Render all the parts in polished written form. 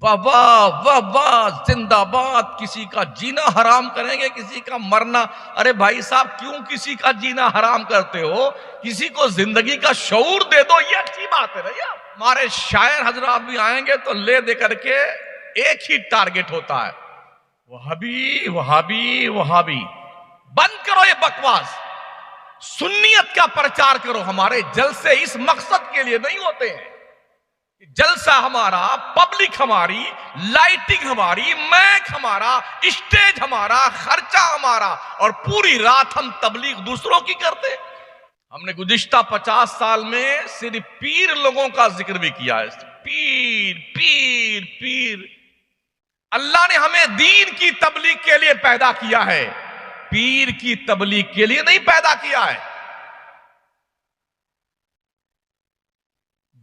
वाह वाह वाह वाह, जिंदाबाद। किसी का जीना हराम करेंगे, किसी का मरना। अरे भाई साहब, क्यों किसी का जीना हराम करते हो? किसी को जिंदगी का शऊर दे दो, ये अच्छी बात है भैया। हमारे शायर हजरात भी आएंगे तो ले दे करके एक ही टारगेट होता है, वहाबी वहाबी वहाबी। बंद करो ये बकवास, सुन्नियत का प्रचार करो। हमारे जलसे इस मकसद के लिए नहीं होते हैं। जलसा हमारा, पब्लिक हमारी, लाइटिंग हमारी, मैक हमारा, स्टेज हमारा, खर्चा हमारा, और पूरी रात हम तबलीग दूसरों की करते। हमने गुज़िश्ता 50 साल में सिर्फ पीर लोगों का जिक्र भी किया है। पीर पीर पीर। अल्लाह ने हमें दीन की तबलीग के लिए पैदा किया है, पीर की तबलीग के लिए नहीं पैदा किया है।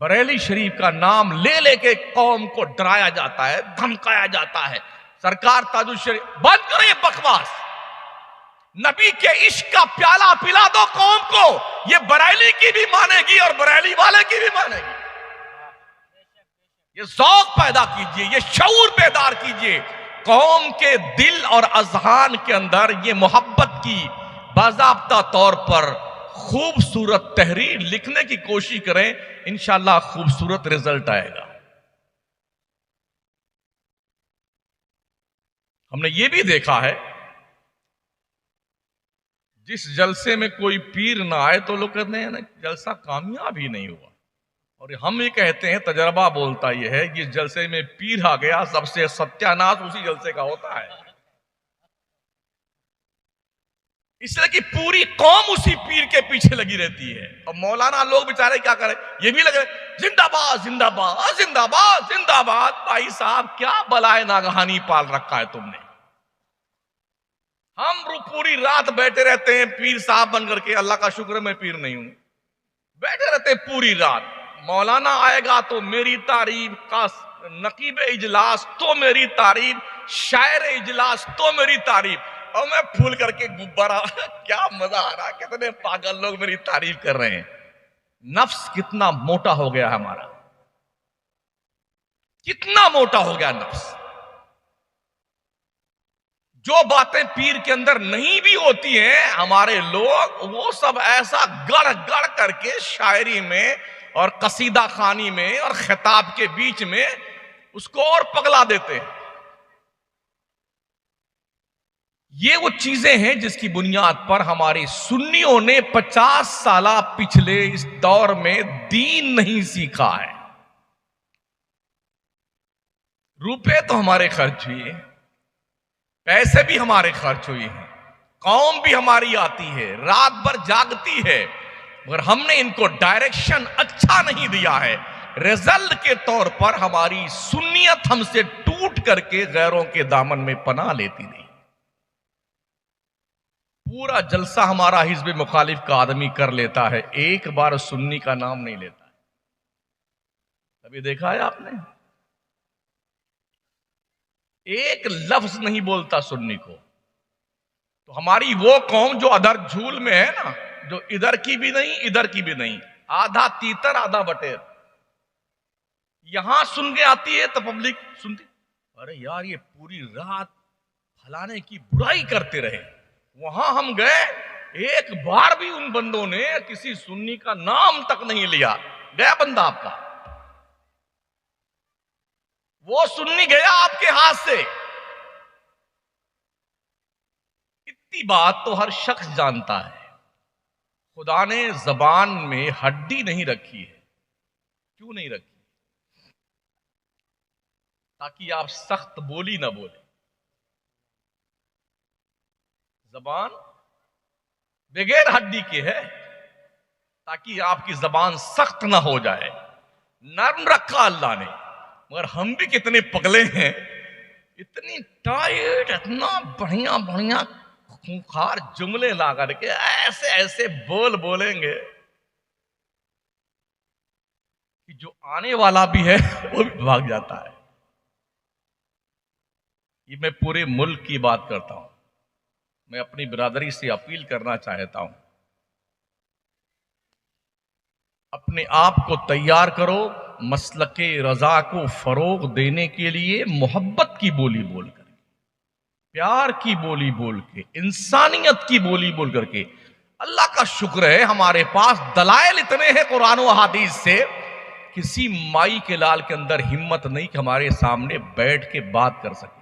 बरेली शरीफ का नाम ले लेके कौम को डराया जाता है, धमकाया जाता है। सरकार ताजुल शरीफ, बंद करो ये बकवास। नबी के इश्क का प्याला पिला दो कौम को, ये बरेली की भी मानेगी और बरेली वाले की भी मानेगी। ये ज़ौक़ पैदा कीजिए, ये शऊर बेदार कीजिए। कौम के दिल और अज़हान के अंदर ये मोहब्बत की बाज़ाब्ता तौर पर खूबसूरत तहरीर लिखने की कोशिश करें, इंशाअल्लाह खूबसूरत रिजल्ट आएगा। हमने ये भी देखा है, जिस जलसे में कोई पीर ना आए तो लोग कहते हैं ना जलसा कामयाब ही नहीं हुआ। और हम ये कहते हैं, तजर्बा बोलता यह है, जिस जलसे में पीर आ गया सबसे सत्यानाश उसी जलसे का होता है। इसलिए कि पूरी कौम उसी पीर के पीछे लगी रहती है। और मौलाना लोग बेचारे क्या करें, ये भी लगे जिंदाबाद जिंदाबाद जिंदाबाद जिंदाबाद। भाई साहब, क्या बलाए नागहानी पाल रखा है तुमने। हम पूरी रात बैठे रहते हैं पीर साहब बन करके। अल्लाह का शुक्र है मैं पीर नहीं हूं। बैठे रहते हैं पूरी रात। मौलाना आएगा तो मेरी तारीफ का, नकीब इजलास तो मेरी तारीफ, शायर इजलास तो मेरी तारीफ, और मैं फूल करके गुब्बारा। क्या मजा आ रहा है, कितने पागल लोग मेरी तारीफ कर रहे हैं। नफ्स कितना मोटा हो गया हमारा, कितना मोटा हो गया नफ्स। जो बातें पीर के अंदर नहीं भी होती हैं, हमारे लोग वो सब ऐसा गढ़ गढ़ करके शायरी में और कसीदा खानी में और खिताब के बीच में उसको और पगला देते हैं। ये वो चीजें हैं जिसकी बुनियाद पर हमारे सुन्नियों ने 50 साल पिछले इस दौर में दीन नहीं सीखा है। रुपए तो हमारे खर्च हुए, पैसे भी हमारे खर्च हुए हैं, कौम भी हमारी आती है, रात भर जागती है, मगर हमने इनको डायरेक्शन अच्छा नहीं दिया है। रिजल्ट के तौर पर हमारी सुन्नियत हमसे टूट करके गैरों के दामन में पनाह लेती नहीं। पूरा जलसा हमारा हिज़्ब मुखालिफ का आदमी कर लेता है, एक बार सुन्नी का नाम नहीं लेता है। कभी देखा है आपने? एक लफ्ज नहीं बोलता सुन्नी को। तो हमारी वो कौम जो अदर झूल में है ना, जो इधर की भी नहीं इधर की भी नहीं, आधा तीतर आधा बटेर। यहां सुन के आती है तो पब्लिक सुनती, अरे यार ये पूरी रात फलाने की बुराई करते रहे। वहां हम गए, एक बार भी उन बंदों ने किसी सुन्नी का नाम तक नहीं लिया। गया बंदा आपका, वो सुन्नी गया आपके हाथ से। इतनी बात तो हर शख्स जानता है, खुदा ने जबान में हड्डी नहीं रखी है। क्यों नहीं रखी? ताकि आप सख्त बोली ना बोले। जबान बगैर हड्डी के है ताकि आपकी जबान सख्त ना हो जाए। नर्म रखा अल्लाह ने, मगर हम भी कितने पगले हैं, इतनी टाइट, इतना बढ़िया बढ़िया खूंखार जुमले ला करके ऐसे ऐसे बोल बोलेंगे कि जो आने वाला भी है वो भी भाग जाता है। ये मैं पूरे मुल्क की बात करता हूं। मैं अपनी बिरादरी से अपील करना चाहता हूं, अपने आप को तैयार करो मसलके रजा को फरोग देने के लिए मोहब्बत की बोली बोलकर, प्यार की बोली बोल के, इंसानियत की बोली बोल करके। अल्लाह का शुक्र है हमारे पास दलाइल इतने हैं कुरान और हदीस से, किसी माई के लाल के अंदर हिम्मत नहीं कि हमारे सामने बैठ के बात कर सके।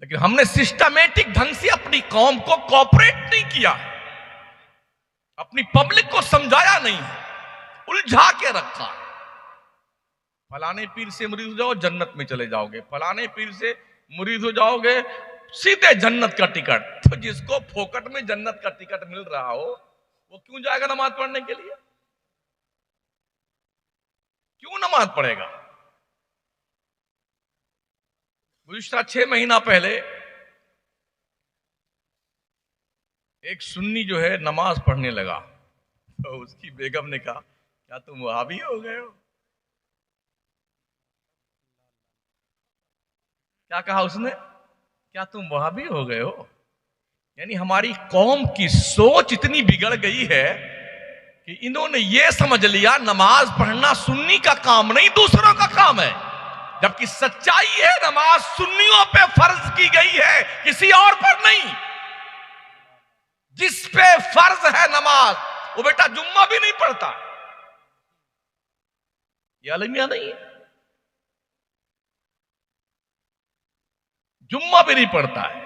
लेकिन हमने सिस्टमेटिक ढंग से अपनी कौम को कोऑपरेट नहीं किया, अपनी पब्लिक को समझाया नहीं, उलझा के रखा। फलाने पीर से मुरीद हो जाओ जन्नत में चले जाओगे, फलाने पीर से मुरीद हो जाओगे सीधे जन्नत का टिकट। तो जिसको फोकट में जन्नत का टिकट मिल रहा हो वो क्यों जाएगा नमाज पढ़ने के लिए? क्यों नमाज पढ़ेगा? गुज़िश्ता 6 महीना पहले एक सुन्नी जो है नमाज पढ़ने लगा, तो उसकी बेगम ने कहा क्या तुम वहाबी हो गए हो? क्या कहा उसने? क्या तुम वहाबी हो गए हो? यानी हमारी कौम की सोच इतनी बिगड़ गई है कि इन्होंने ये समझ लिया नमाज पढ़ना सुन्नी का काम नहीं दूसरों का काम है, जबकि सच्चाई है नमाज सुन्नियों पे फर्ज की गई है, किसी और पर नहीं। जिस पे फर्ज है नमाज वो बेटा जुम्मा भी नहीं पढ़ता, ये अलमिया नहीं है, जुम्मा भी नहीं पढ़ता है।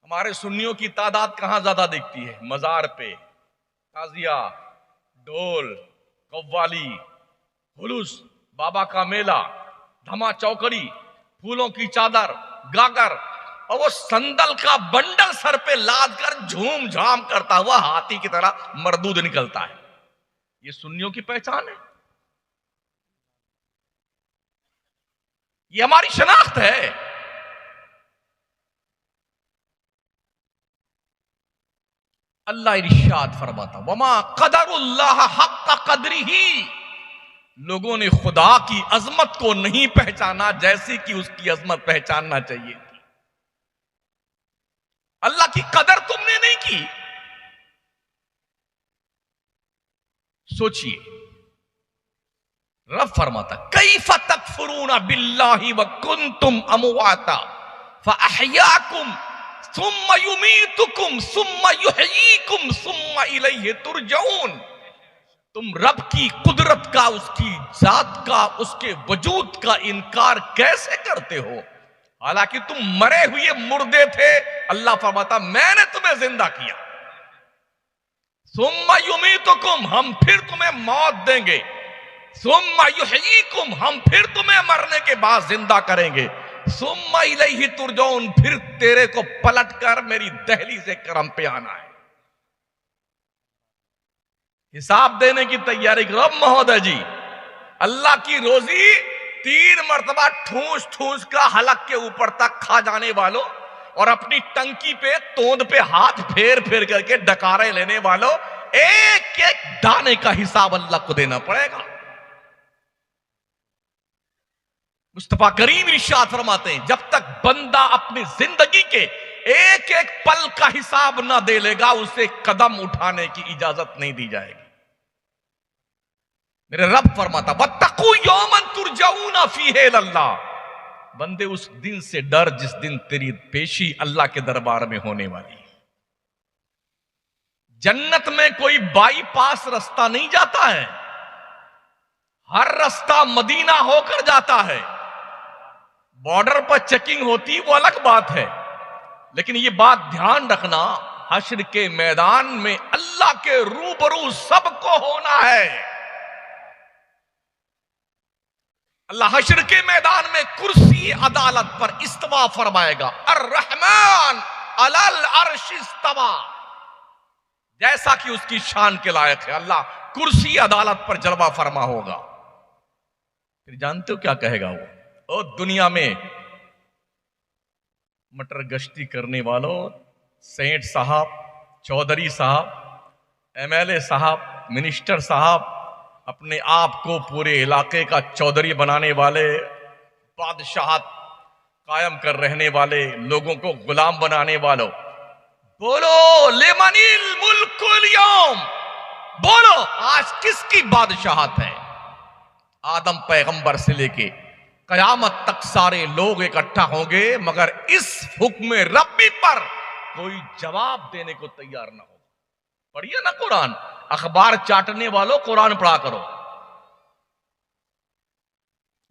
हमारे सुन्नियों की तादाद कहां ज्यादा दिखती है? मजार पे ताजिया, ढोल, कव्वाली, हुलूस, बाबा का मेला, धमा चौकड़ी, फूलों की चादर, गागर और वो संदल का बंडल सर पे लाद कर झूम झाम करता हुआ हाथी की तरह मरदूद निकलता है। ये सुन्नियों की पहचान है, ये हमारी शनाख्त है। अल्लाह इरशाद फरमाता वमा कदरुल्लाह हक्का कदरिही, लोगों ने खुदा की अजमत को नहीं पहचाना जैसी कि उसकी अजमत पहचानना चाहिए थी। अल्लाह की कदर तुमने नहीं की। सोचिए, रब फरमाता कैफ़ तकफुरूना बिल्लाहि व कुंतुम अमवाता फअहयाकुम सुम्मा युमीतुकुम सुम्मा युहयीकुम सुम्मा इलैहि तुरजऊन। तुम रब की कुदरत का, उसकी जात का, उसके वजूद का इनकार कैसे करते हो, हालांकि तुम मरे हुए मुर्दे थे। अल्लाह फरमाता मैंने तुम्हें जिंदा किया। सुम्मा युमीतुकुम, हम फिर तुम्हें मौत देंगे। सुम्मा युहयीकुम, हम फिर तुम्हें मरने के बाद जिंदा करेंगे। सुम्मा इलैहि तुरजऊन, फिर तेरे को पलट कर मेरी दहली से करम पे आना है, हिसाब देने की तैयारी करो। महोदय जी, अल्लाह की रोजी 3 मरतबा ठूस ठूस का हलक के ऊपर तक खा जाने वालों और अपनी टंकी पे तोंद पे हाथ फेर फेर करके डकारे लेने वालों, एक एक दाने का हिसाब अल्लाह को देना पड़ेगा। मुस्तफा करीम इरशाद फरमाते हैं जब तक बंदा अपनी जिंदगी के एक एक पल का हिसाब ना दे लेगा उसे कदम उठाने की इजाजत नहीं दी जाएगी। मेरे रब फरमाता वत्तकू यौमन तुरजऊना फीहि इलल्लाह, बंदे उस दिन से डर जिस दिन तेरी पेशी अल्लाह के दरबार में होने वाली है। जन्नत में कोई बाईपास रास्ता नहीं जाता है, हर रास्ता मदीना होकर जाता है। बॉर्डर पर चेकिंग होती वो अलग बात है, लेकिन ये बात ध्यान रखना, हश्र के मैदान में अल्लाह के रूबरू सबको होना है। अल्लाह हश्र के मैदान में कुर्सी अदालत पर इस्तवा फरमाएगा। अर्रहमान अलल अर्श इस्तवा, जैसा कि उसकी शान के लायक है। अल्लाह कुर्सी अदालत पर जलवा फरमा होगा। फिर जानते हो क्या कहेगा वो? ओ दुनिया में मटर गश्ती करने वालों, सेठ साहब, चौधरी साहब, एमएलए साहब, मिनिस्टर साहब, अपने आप को पूरे इलाके का चौधरी बनाने वाले, बादशाहत कायम कर रहने वाले, लोगों को गुलाम बनाने वालों, बोलो लिमनिल मुल्कुल यौम, बोलो आज किसकी बादशाहत है? आदम पैगंबर से लेके कयामत तक सारे लोग इकट्ठा होंगे, मगर इस हुक्म रब्बी पर कोई जवाब देने को तैयार ना हो। पढ़िए ना कुरान, अखबार चाटने वालों कुरान पढ़ा करो।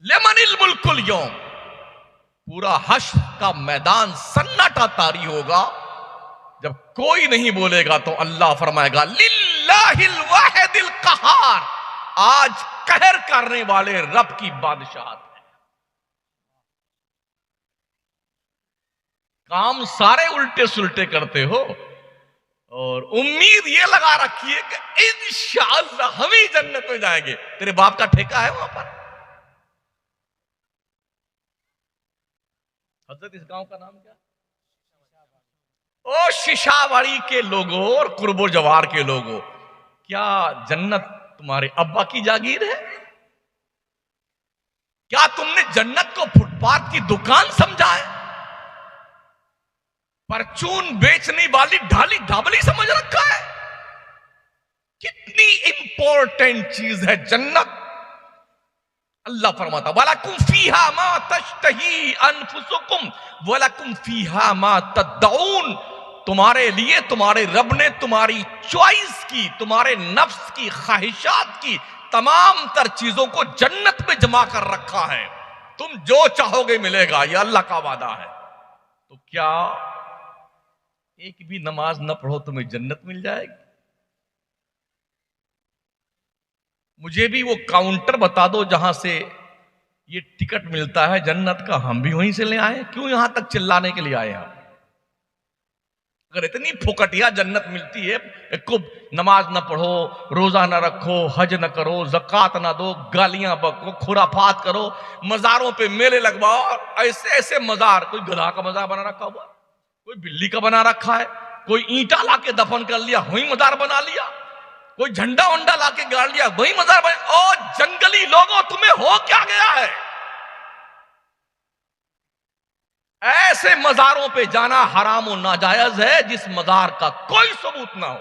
लेमनिल मुल्कुल यौम, पूरा हश्र का मैदान सन्नाटा तारी होगा। जब कोई नहीं बोलेगा तो अल्लाह फरमाएगा लिल्लाहिल वाहिदिल कहार, आज कहर करने वाले रब की बादशाहत है। काम सारे उल्टे सुलटे करते हो और उम्मीद ये लगा रखी है कि इंशाअल्लाह हम ही जन्नत में जाएंगे। तेरे बाप का ठेका है वहां पर? हजरत इस गांव का नाम क्या? ओ शिशावाड़ी के लोगों और कुर्बो जवार के लोगों, क्या जन्नत तुम्हारे अब्बा की जागीर है? क्या तुमने जन्नत को फुटपाथ की दुकान समझा है? परचून बेचने वाली ढाली ढाबली समझ रखा है? कितनी इंपॉर्टेंट चीज है जन्नत। अल्लाह फरमाता वलकुम फीहा मा तश्तही अनफुसुकुम वलकुम फीहा मा तदऊन, तुम्हारे लिए तुम्हारे रब ने तुम्हारी चॉइस की, तुम्हारे नफ्स की ख्वाहिशात की तमाम तर चीजों को जन्नत में जमा कर रखा है। तुम जो चाहोगे मिलेगा, यह अल्लाह का वादा है। तो क्या एक भी नमाज न पढ़ो तुम्हें जन्नत मिल जाएगी? मुझे भी वो काउंटर बता दो जहां से ये टिकट मिलता है जन्नत का, हम भी वहीं से ले आए। क्यों यहां तक चिल्लाने के लिए आए हम? अगर इतनी फुकटिया जन्नत मिलती है, को नमाज न पढ़ो, रोजा न रखो, हज न करो, ज़कात न दो, गालियां बको, खुराफात करो, मजारों पे मेले लगवाओ, ऐसे ऐसे मजार, कोई गधा का मजार बना रखा हुआ, कोई बिल्ली का बना रखा है, कोई ईंटा लाके दफन कर लिया वही मजार बना लिया, कोई झंडा वंडा लाके गाड़ लिया वही मजार बना। ओ जंगली लोगों, तुम्हें हो क्या गया है? ऐसे मजारों पे जाना हराम और नाजायज है जिस मजार का कोई सबूत ना हो।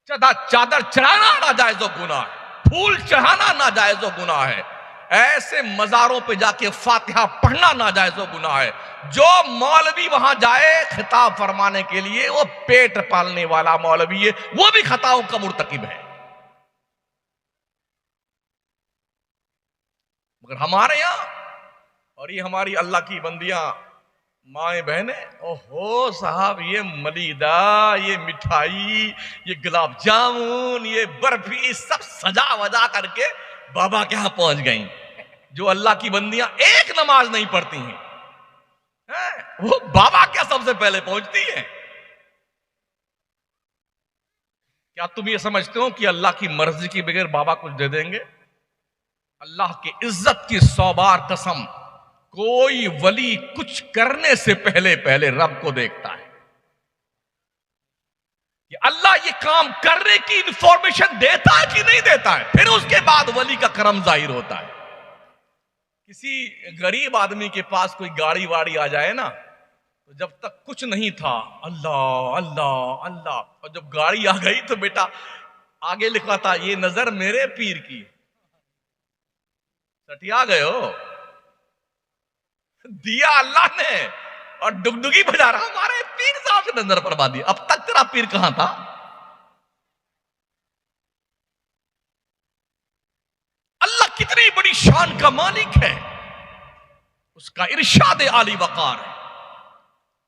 चादर चढ़ाना नाजायज और गुनाह है, फूल चढ़ाना नाजायज और गुनाह है, ऐसे मजारों पे जाके फातिहा पढ़ना नाजायज और गुनाह है। जो मौलवी वहां जाए खिताब फरमाने के लिए, वो पेट पालने वाला मौलवी है, वो भी खताओं का मुर्तकिब है। मगर हमारे यहां, और ये हमारी अल्लाह की बंदियां माए बहने, ओहो साहब, ये मलीदा, ये मिठाई, ये गुलाब जामुन, ये बर्फी सब सजा वजा करके बाबा के यहां पहुंच गई। जो अल्लाह की बंदियां एक नमाज नहीं पढ़ती हैं, वो बाबा क्या सबसे पहले पहुंचती हैं। क्या तुम ये समझते हो कि अल्लाह की मर्जी के बगैर बाबा कुछ दे देंगे? अल्लाह की इज्जत की 100 बार कसम, कोई वली कुछ करने से पहले पहले रब को देखता है कि अल्लाह ये काम करने की इंफॉर्मेशन देता है कि नहीं देता है, फिर उसके बाद वली का करम जाहिर होता है। किसी गरीब आदमी के पास कोई गाड़ी वाड़ी आ जाए ना, तो जब तक कुछ नहीं था अल्लाह अल्लाह अल्लाह, और जब गाड़ी आ गई तो बेटा आगे लिखा था ये नजर मेरे पीर की, सटिया गए हो, दिया अल्लाह ने और डुगडुगी बजा रहा हमारे पीर साहब से नजर परवा दी। अब तक तेरा पीर कहां था? अल्लाह कितनी बड़ी शान का मालिक है, उसका इरशाद आली वकार है,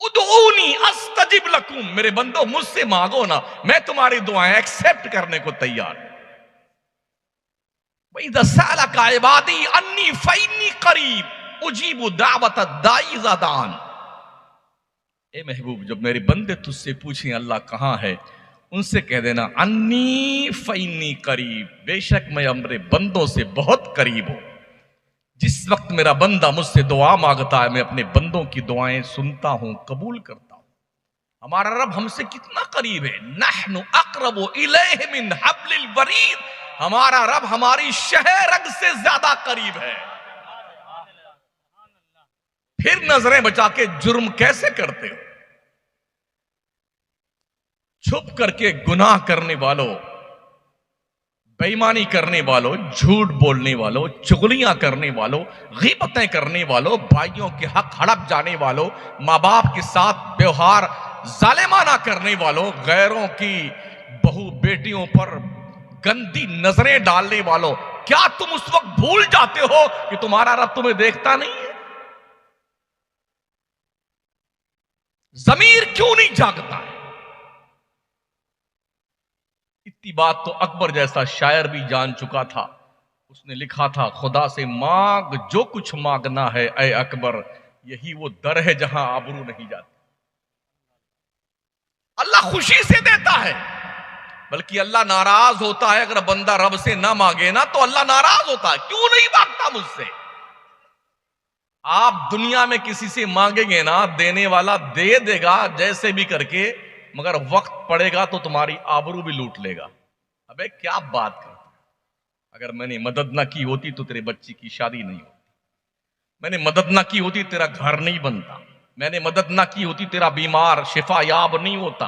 उदऊनी अस्तजिब लकुम, मेरे बंदो मुझसे मांगो ना, मैं तुम्हारी दुआएं एक्सेप्ट करने को तैयार हूं। वइज़ा सअलका इबादी अन्नी फइन्नी करीब उजीबु दावत दाई ज़ादान। ए महबूब, जब मेरे बंदे तुझसे पूछें अल्लाह कहां है, उनसे कह देना अन्नी फइन्नी करीब, बेशक मैं अपने बंदों से बहुत करीब हूं। जिस वक्त मेरा बंदा मुझसे दुआ मांगता है, मैं अपने बंदों की दुआएं सुनता हूं, कबूल करता हूं। हमारा रब हमसे कितना करीब है, नहनु अक़रबु इलैहि मिन हब्लिल वरीद, हमारा रब हमारी शहरग से ज्यादा करीब है। फिर नजरें बचा के जुर्म कैसे करते हो? छुप करके गुनाह करने वालों, बेईमानी करने वालों, झूठ बोलने वालों, चुगलियां करने वालों, गीबतें करने वालों, भाइयों के हक हड़प जाने वालों, माँ बाप के साथ व्यवहार जालिमाना करने वालों, गैरों की बहू बेटियों पर गंदी नजरें डालने वालों, क्या तुम उस वक्त भूल जाते हो कि तुम्हारा रब तुम्हें देखता नहीं है? जमीर क्यों नहीं जागता है? इतनी बात तो अकबर जैसा शायर भी जान चुका था। उसने लिखा था, खुदा से मांग जो कुछ मांगना है ऐ अकबर, यही वो दर है जहां आबरू नहीं जाती। अल्लाह खुशी से देता है, बल्कि अल्लाह नाराज होता है अगर बंदा रब से ना मांगे ना, तो अल्लाह नाराज होता है, क्यों नहीं मांगता मुझसे। आप दुनिया में किसी से मांगेंगे ना, देने वाला दे देगा जैसे भी करके, मगर वक्त पड़ेगा तो तुम्हारी आबरू भी लूट लेगा। अबे क्या बात करता, अगर मैंने मदद ना की होती तो तेरे बच्ची की शादी नहीं होती, मैंने मदद ना की होती तेरा घर नहीं बनता, मैंने मदद ना की होती तेरा बीमार शिफा याब नहीं होता।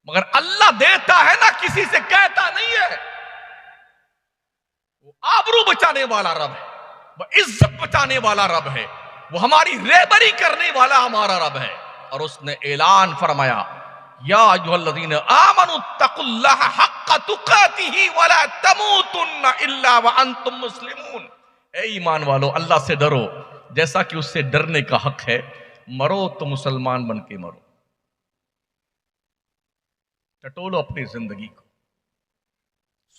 मगर अल्लाह देता है ना, किसी से कहता नहीं है। वो आबरू बचाने वाला रब है, वो इज्जत बचाने वाला रब है, वो हमारी रेबरी करने वाला हमारा रब है। और उसने ऐलान फरमाया, या अय्युहल्लज़ीना आमनु तक़ुल्लाह हक़्क़ तुक़ातिही वला तमूतुन्ना इल्ला व अंतुम मुस्लिमून। ए ईमान वालो, अल्लाह से डरो जैसा कि उससे डरने का हक है, मरो तो मुसलमान बन के मरो। टटोलो अपनी जिंदगी को,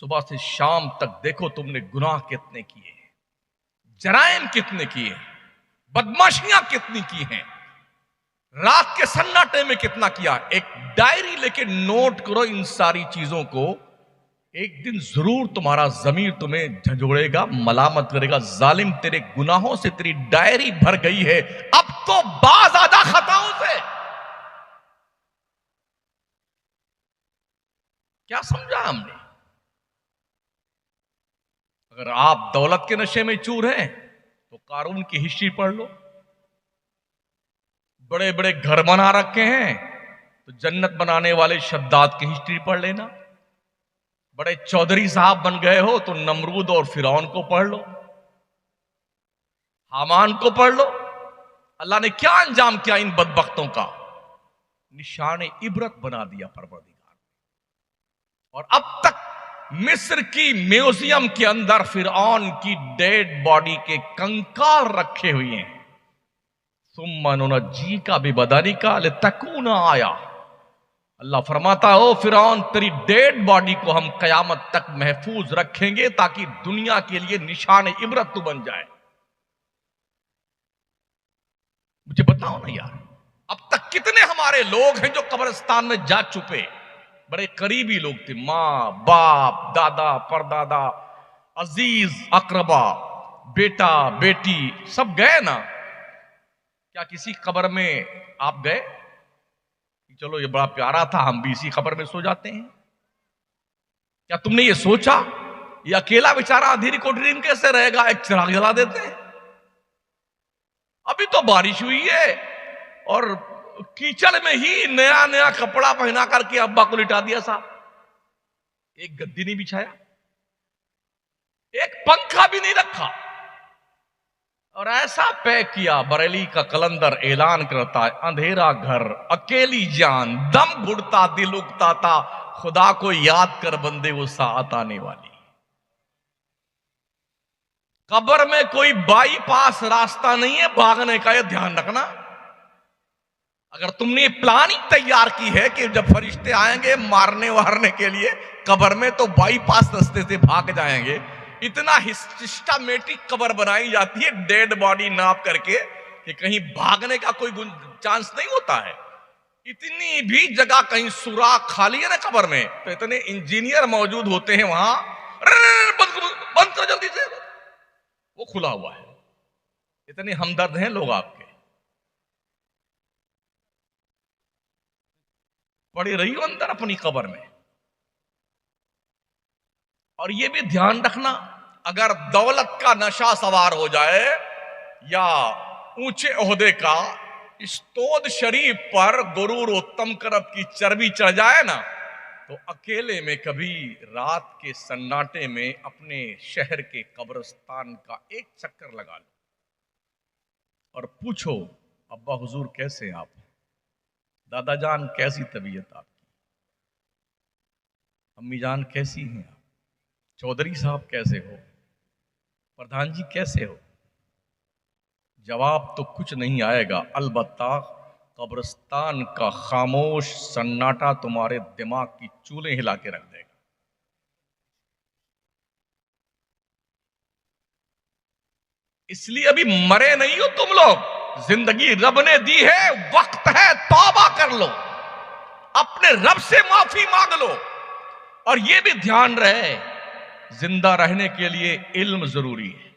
सुबह से शाम तक देखो तुमने गुनाह कितने किए, जराइम कितने किए, बदमाशियां कितनी की हैं, रात के सन्नाटे में कितना किया। एक डायरी लेके नोट करो इन सारी चीजों को। एक दिन जरूर तुम्हारा जमीर तुम्हें झंझोड़ेगा, मलामत करेगा, जालिम तेरे गुनाहों से तेरी डायरी भर गई है, अब तो बाज आजा खताओं से। क्या समझा हमने? अगर आप दौलत के नशे में चूर हैं तो कारून की हिस्ट्री पढ़ लो। बड़े बड़े घर बना रखे हैं तो जन्नत बनाने वाले शद्दाद की हिस्ट्री पढ़ लेना। बड़े चौधरी साहब बन गए हो तो नमरूद और फिरौन को पढ़ लो, हामान को पढ़ लो। अल्लाह ने क्या अंजाम किया इन बदबख्तों का, निशान इबरत बना दिया परवरदिगार। और अब तक मिस्र की म्यूजियम के अंदर फिरौन की डेड बॉडी के कंकाल रखे हुए हैं। सुम्मा जी का भी बदानी का तकूना आया। अल्लाह फरमाता हो फिरौन, तेरी डेड बॉडी को हम कयामत तक महफूज रखेंगे ताकि दुनिया के लिए निशान इबरत तू बन जाए। मुझे बताओ ना यार, अब तक कितने हमारे लोग हैं जो कब्रिस्तान में जा चुके, बड़े करीबी लोग थे, माँ बाप दादा परदादा अजीज अकरबा बेटा बेटी सब गए ना। क्या किसी कब्र में आप गए कि चलो ये बड़ा प्यारा था, हम भी इसी कब्र में सो जाते हैं? क्या तुमने ये सोचा ये अकेला बेचारा अंधेरी कोठरी में कैसे रहेगा, एक चिराग जला देते हैं। अभी तो बारिश हुई है और कीचड़ में ही नया नया कपड़ा पहना करके अब्बा को लिटा दिया साहब, एक गद्दी नहीं बिछाया, एक पंखा भी नहीं रखा, और ऐसा पैक किया। बरेली का कलंदर ऐलान करता है, अंधेरा घर अकेली जान दम घुटता दिल उगता था, खुदा को याद कर बंदे वो साथ आने वाली। कब्र में कोई बाईपास रास्ता नहीं है भागने का, ये ध्यान रखना। अगर तुमने प्लानिंग तैयार की है कि जब फरिश्ते आएंगे मारने वारने के लिए कब्र में तो बाईपास रास्ते से भाग जाएंगे, इतना सिस्टमैटिक कब्र बनाई जाती है डेड बॉडी नाप करके कि कहीं भागने का कोई चांस नहीं होता है। इतनी भी जगह कहीं सुराख खाली है ना कब्र में, तो इतने इंजीनियर मौजूद होते हैं वहां, बंद करो जल्दी से, वो खुला हुआ है। इतने हमदर्द हैं लोग आपके। पड़ी रही हो अंदर अपनी कब्र में। और ये भी ध्यान रखना, अगर दौलत का नशा सवार हो जाए या ऊंचे ओहदे का इस तोद शरीफ पर गुरूर उत्तम करब की चर्बी चढ़ जाए ना, तो अकेले में कभी रात के सन्नाटे में अपने शहर के कब्रिस्तान का एक चक्कर लगा लो और पूछो, अब्बा हुजूर कैसे हैं आप, दादा जान कैसी तबीयत आपकी, अम्मी जान कैसी हैं आप, चौधरी साहब कैसे हो, प्रधान जी कैसे हो। जवाब तो कुछ नहीं आएगा, अलबत्ता कब्रिस्तान का खामोश सन्नाटा तुम्हारे दिमाग की चूलें हिला के रख देगा। इसलिए अभी मरे नहीं हो तुम लोग, जिंदगी रब ने दी है, वक्त है तौबा कर लो, अपने रब से माफी मांग लो। और यह भी ध्यान रहे, जिंदा रहने के लिए इल्म जरूरी है,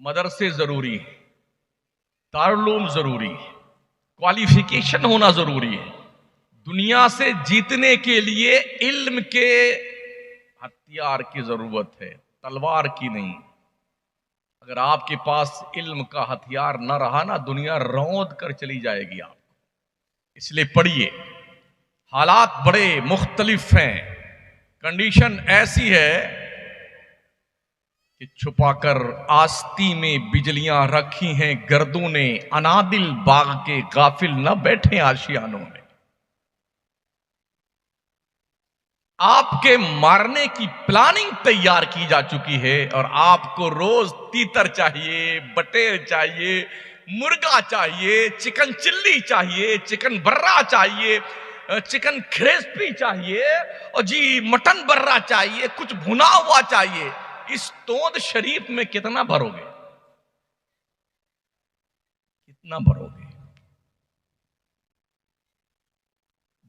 मदरसे जरूरी है, दारुल जरूरी है, क्वालिफिकेशन होना जरूरी है। दुनिया से जीतने के लिए इल्म के हथियार की जरूरत है, तलवार की नहीं। अगर आपके पास इल्म का हथियार न रहा ना, दुनिया रौंद कर चली जाएगी आपको। इसलिए पढ़िए, हालात बड़े मुख्तलिफ हैं, कंडीशन ऐसी है कि छुपाकर आस्ती में बिजलियां रखी हैं गर्दों ने, अनादिल बाग के गाफिल न बैठे आशियानों में। आपके मारने की प्लानिंग तैयार की जा चुकी है और आपको रोज तीतर चाहिए, बटेर चाहिए, मुर्गा चाहिए, चिकन चिल्ली चाहिए, चिकन बर्रा चाहिए, चिकन क्रिस्पी चाहिए, और जी मटन बर्रा चाहिए, कुछ भुना हुआ चाहिए। इस तोद शरीफ में कितना भरोगे, कितना भरोगे।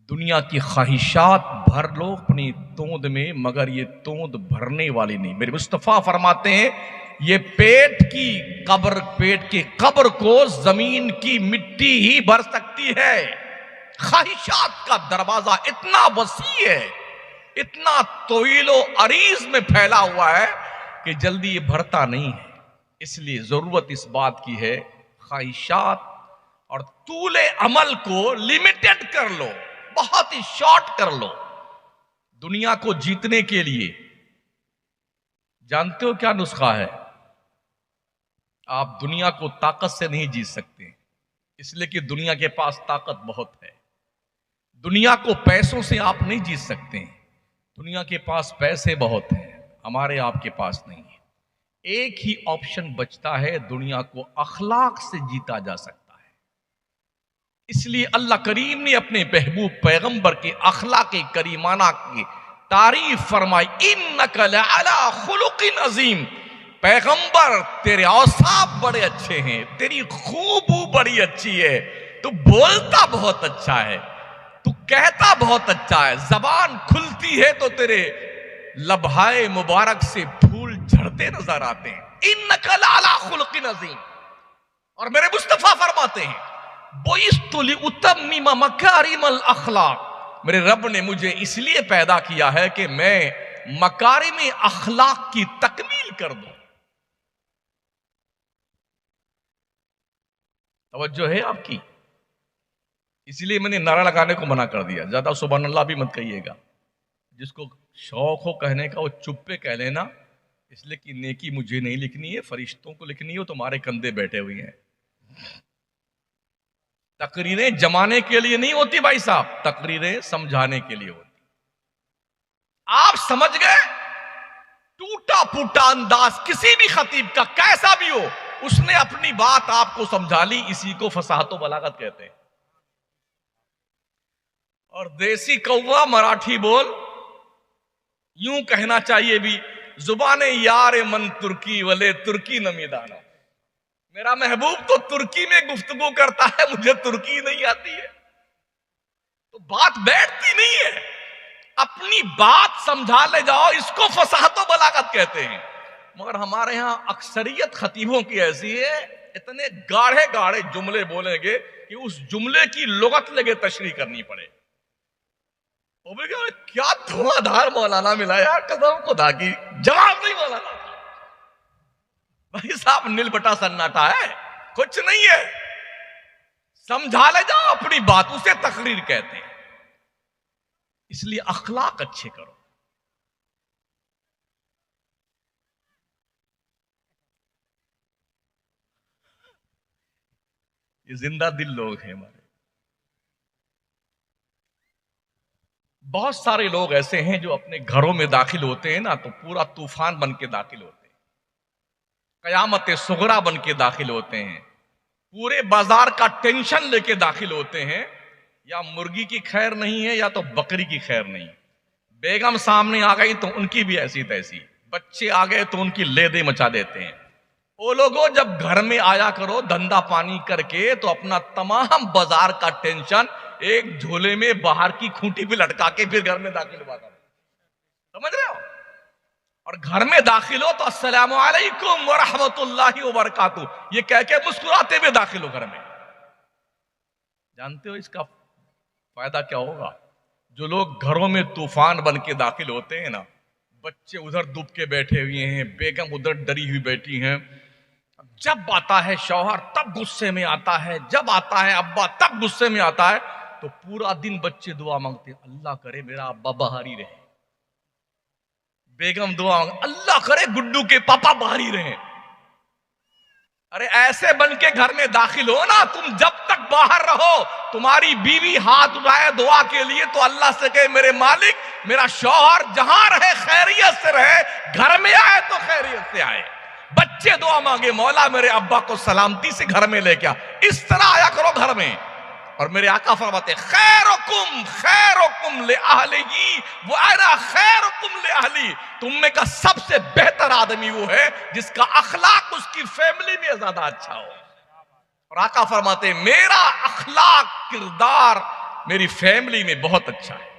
दुनिया की ख्वाहिशात भर लो अपनी तोंद में, मगर ये तोंद भरने वाली नहीं। मेरे मुस्तफा फरमाते हैं, ये पेट के कब्र को जमीन की मिट्टी ही भर सकती है। ख्वाहिशात का दरवाजा इतना वसी है, इतना तोइलो अरीज में फैला हुआ है कि जल्दी ये भरता नहीं है। इसलिए जरूरत इस बात की है, ख्वाहिशात और तूले अमल को लिमिटेड कर लो, बहुत ही शॉर्ट कर लो। दुनिया को जीतने के लिए जानते हो क्या नुस्खा है? आप दुनिया को ताकत से नहीं जीत सकते, इसलिए कि दुनिया के पास ताकत बहुत है। दुनिया को पैसों से आप नहीं जीत सकते, दुनिया के पास पैसे बहुत हैं, हमारे आपके पास नहीं है। एक ही ऑप्शन बचता है, दुनिया को अखलाक से जीता जा सकता है। इसलिए अल्लाह करीम ने अपने महबूब पैगंबर के अखलाक करीमाना की तारीफ फरमाई, इन्नका लअला खुलुकिन अजीम। पैगंबर तेरे औसाफ बड़े अच्छे हैं, तेरी खूबू बड़ी अच्छी है, तू बोलता बहुत अच्छा है, तू कहता बहुत अच्छा है, जबान खुलती है तो तेरे लबहाए मुबारक से फूल झड़ते नजर आते हैं। इन्नका लअला खुलुकिन अजीम। और मेरे मुस्तफा फरमाते हैं, बुइस्तु लिउतम्मिम मकारिमल अखलाक। मेरे रब ने मुझे इसलिए पैदा किया है कि मैं मकारिम अखलाक की तकमील कर दूं। तवज्जो है आपकी? इसलिए मैंने नारा लगाने को मना कर दिया, ज्यादा सुभान अल्लाह भी मत कहिएगा। जिसको शौक हो कहने का वो चुप पे कह लेना, इसलिए कि नेकी मुझे नहीं लिखनी है, फरिश्तों को लिखनी है, तुम्हारे कंधे बैठे हुए हैं। तकरीरें जमाने के लिए नहीं होती भाई साहब, तकरीरें समझाने के लिए होती। आप समझ गए? टूटा फूटा अंदाज किसी भी खतीब का कैसा भी हो, उसने अपनी बात आपको समझा ली, इसी को फसाहतो बलागत कहते हैं। और देसी कौवा मराठी बोल, यूं कहना चाहिए भी, जुबाने यार मन तुर्की वले तुर्की नमीदाना। मेरा महबूब तो तुर्की में गुफ्तगू करता है, मुझे तुर्की नहीं आती है, तो बात बैठती नहीं है। अपनी बात समझा ले जाओ, इसको फसाहतो बलागत कहते हैं। मगर हमारे यहां अक्सरियत खतीबों की ऐसी है, इतने गाढ़े गाढ़े जुमले बोलेंगे कि उस जुमले की लुगत लगे तशरीह करनी पड़े। क्या धुआंधार मौलाना मिला यार, कसम खुदा की, जवाब नहीं मौलाना भाई साहब, नील बटा सन्नाटा है, कुछ नहीं है। समझा ले जाओ अपनी बात, उसे तकरीर कहते हैं। इसलिए अखलाक अच्छे करो। ये जिंदा दिल लोग हैं हमारे। बहुत सारे लोग ऐसे हैं जो अपने घरों में दाखिल होते हैं ना तो पूरा तूफान बन के दाखिल होते हैं, कयामत सुगरा बन के दाखिल होते हैं, पूरे बाजार का टेंशन लेके दाखिल होते हैं। या मुर्गी की खैर नहीं है या तो बकरी की खैर नहीं। बेगम सामने आ गई तो उनकी भी ऐसी तैसी, बच्चे आ गए तो उनकी लेदे मचा देते हैं। वो लोगों जब घर में आया करो धंधा पानी करके तो अपना तमाम बाजार का टेंशन एक झोले में बाहर की खूंटी पे लटका के फिर घर में दाखिल हुआ करो। समझ रहे हो? और घर में दाखिल हो तो अस्सलामु अलैकुम व रहमतुल्लाहि व बरकातहू ये कह के मुस्कुराते हुए दाखिल हो घर में। जानते हो इसका फायदा क्या होगा? जो लोग घरों में तूफान बन के दाखिल होते हैं ना, बच्चे उधर दुब के बैठे हुए हैं, बेगम उधर डरी हुई बैठी हैं, जब आता है शौहर तब गुस्से में आता है, जब आता है अब्बा तब गुस्से में आता है, तो पूरा दिन बच्चे दुआ मांगते हैं, अल्लाह करे मेरा अब्बा बाहर ही रहे। बेगम दुआ मांग, अल्लाह करे गुड्डू के पापा बाहर ही रहे। अरे ऐसे बन के घर में दाखिल हो ना, तुम जब तक बाहर रहो तुम्हारी बीवी हाथ उठाए दुआ के लिए तो अल्लाह से कहे मेरे मालिक मेरा शौहर जहां रहे खैरियत से रहे, घर में आए तो खैरियत से आए। बच्चे दुआ मांगे मौला मेरे अब्बा को सलामती से घर में लेके आ। इस तरह आया करो घर में। और मेरे आका फरमाते खैरुकुम ले अहलिही व अना खैरुकुम ले अहली। तुम में का सबसे बेहतर आदमी वो है जिसका अखलाक उसकी फैमिली में ज्यादा अच्छा हो। और आका फरमाते मेरा अखलाक किरदार मेरी फैमिली में बहुत अच्छा है।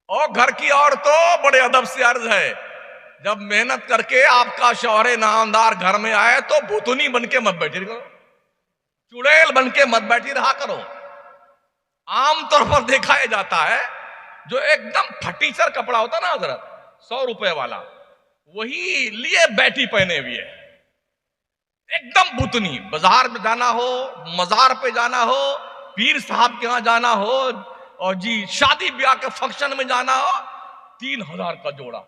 और घर की औरतों बड़े अदब से अर्ज है, जब मेहनत करके आपका शौहरे नामदार घर में आए तो भुतनी बन के मत बैठी करो, चुड़ैल बन के मत बैठी रहा करो। आमतौर पर देखा जाता है जो एकदम फटीचर कपड़ा होता ना हजरत 100 रुपए वाला, वही लिए बैठी पहने हुई है, एकदम भुतनी। बाजार में जाना हो, मजार पे जाना हो, पीर साहब के यहां जाना हो, और जी शादी ब्याह के फंक्शन में जाना हो, 3000 का जोड़ा,